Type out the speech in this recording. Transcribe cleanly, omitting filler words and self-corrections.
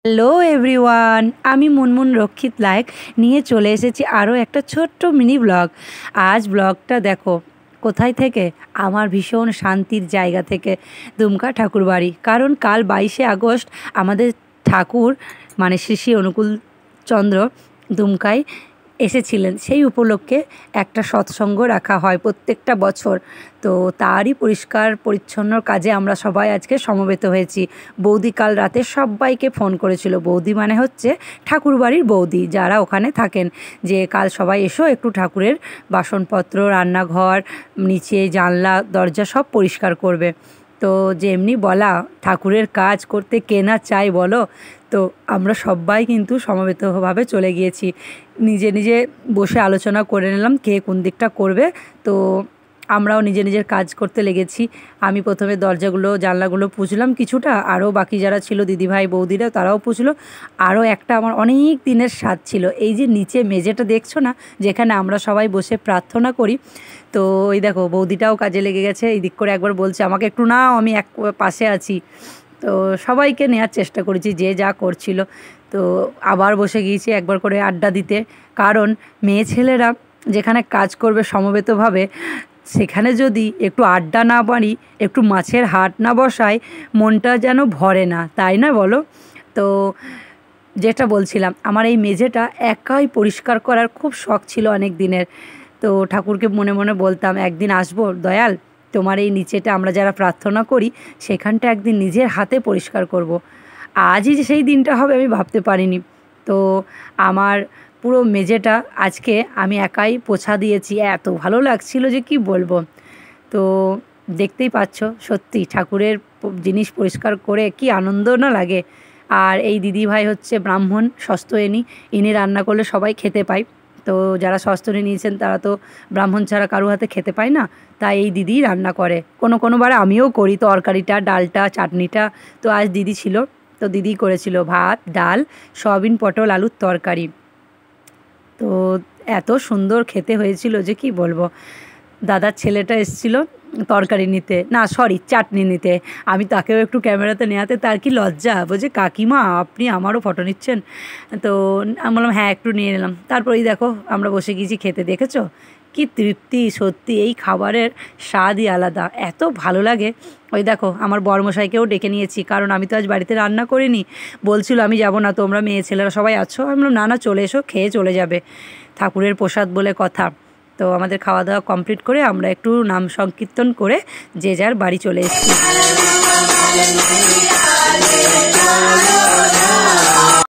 Hello everyone, আমি মুনমুন রক্ষিত লায়েক নিয়ে চলে এসেছি আরও একটা ছোট্ট মিনি ব্লগ। আজ ব্লগটা দেখো কোথায় থেকে, আমার ভীষণ শান্তির জায়গা থেকে, দুমকা ঠাকুরবাড়ি। কারণ কাল 22শে আগস্ট আমাদের ঠাকুর মানে শ্রী শ্রী অনুকূল চন্দ্র দুমকায় এসেছিলেন। সেই উপলক্ষে একটা সৎসঙ্গ রাখা হয় প্রত্যেকটা বছর। তো তারই পরিষ্কার পরিচ্ছন্নর কাজে আমরা সবাই আজকে সমবেত হয়েছি। বৌদি কাল রাতে সবাইকে ফোন করেছিল। বৌদি মানে হচ্ছে ঠাকুরবাড়ির বৌদি, যারা ওখানে থাকেন, যে কাল সবাই এসো, একটু ঠাকুরের বাসনপত্র, রান্নাঘর, নিচে জানলা দরজা সব পরিষ্কার করবে। তো যেমনি বলা, ঠাকুরের কাজ করতে কে না চাই বলো। তো আমরা সবাই কিন্তু সমবেতভাবে চলে গিয়েছি। নিজে নিজে বসে আলোচনা করে নিলাম কে কোন দিকটা করবে। তো আমরাও নিজের কাজ করতে লেগেছি। আমি প্রথমে দরজাগুলো জানলাগুলো পুছলাম কিছুটা, আরও বাকি যারা ছিল দিদিভাই বৌদিরা তারাও পুছলো। আরও একটা আমার অনেক দিনের স্বাদ ছিল, এই যে নিচে মেঝেটা দেখছো না, যেখানে আমরা সবাই বসে প্রার্থনা করি। তো ওই দেখো বৌদিটাও কাজে লেগে গেছে, এই দিক করে একবার বলছে আমাকে একটু নাও, আমি এক পাশে আছি। তো সবাইকে নেওয়ার চেষ্টা করেছি যে যা করছিল। তো আবার বসে গিয়েছি একবার করে আড্ডা দিতে, কারণ মেয়ে ছেলেরা যেখানে কাজ করবে সমবেতভাবে, সেখানে যদি একটু আড্ডা না মারি, একটু মাছের হাট না বসাই, মনটা যেন ভরে না, তাই না বলো? তো যেটা বলছিলাম, আমার এই মেঝেটা একাই পরিষ্কার করার খুব শখ ছিল অনেক দিনের। তো ঠাকুরকে মনে মনে বলতাম একদিন আসবো দয়াল, তোমার এই নিচেটা আমরা যারা প্রার্থনা করি সেখানটা একদিন নিজের হাতে পরিষ্কার করব। আজই যে সেই দিনটা হবে আমি ভাবতে পারিনি। তো আমার পুরো মেঝেটা আজকে আমি একাই পোছা দিয়েছি, এত ভালো লাগছিল যে কি বলবো। তো দেখতেই পাচ্ছ, সত্যি ঠাকুরের জিনিস পরিষ্কার করে কি আনন্দ না লাগে। আর এই দিদিভাই হচ্ছে ব্রাহ্মণ সস্তয়নী, ইনি রান্না করলে সবাই খেতে পায়। তো যারা সস্তনী নিয়েছেন তারা তো ব্রাহ্মণ ছাড়া কারো হাতে খেতে পায় না, তাই এই দিদি রান্না করে। কোনোবার আমিও করি তরকারিটা, ডালটা, চাটনিটা। তো আজ দিদি ছিল, তো দিদি করেছিল ভাত, ডাল, সয়াবিন পটল আলুর তরকারি। তো এত সুন্দর খেতে হয়েছিল যে কি বলবো। দাদার ছেলেটা এসেছিলো তরকারি নিতে, না সরি চাটনি নিতে। আমি তাকেও একটু ক্যামেরাতে নেওয়াতে তার কি লজ্জা, বলছে কাকিমা আপনি আমারও ফটো নিচ্ছেন। তো আমি বললাম হ্যাঁ একটু নিয়ে নিলাম। তারপরেই দেখো আমরা বসে গিয়েছি খেতে, দেখেছো কি তৃপ্তি। সত্যি এই খাবারের স্বাদই আলাদা, এত ভালো লাগে। ওই দেখো আমার বরমশাইকেও ডেকে নিয়েছি, কারণ আমি তো আজ বাড়িতে রান্না করিনি। বলছিল আমি যাব না, তোমরা মেয়ে ছেলেরা সবাই আছো। আমি বললাম না না চলে এসো, খেয়ে চলে যাবে, ঠাকুরের প্রসাদ বলে কথা। তো আমাদের খাওয়া দাওয়া কমপ্লিট করে আমরা একটু নাম সংকীর্তন করে যে যার বাড়ি চলে এসেছি।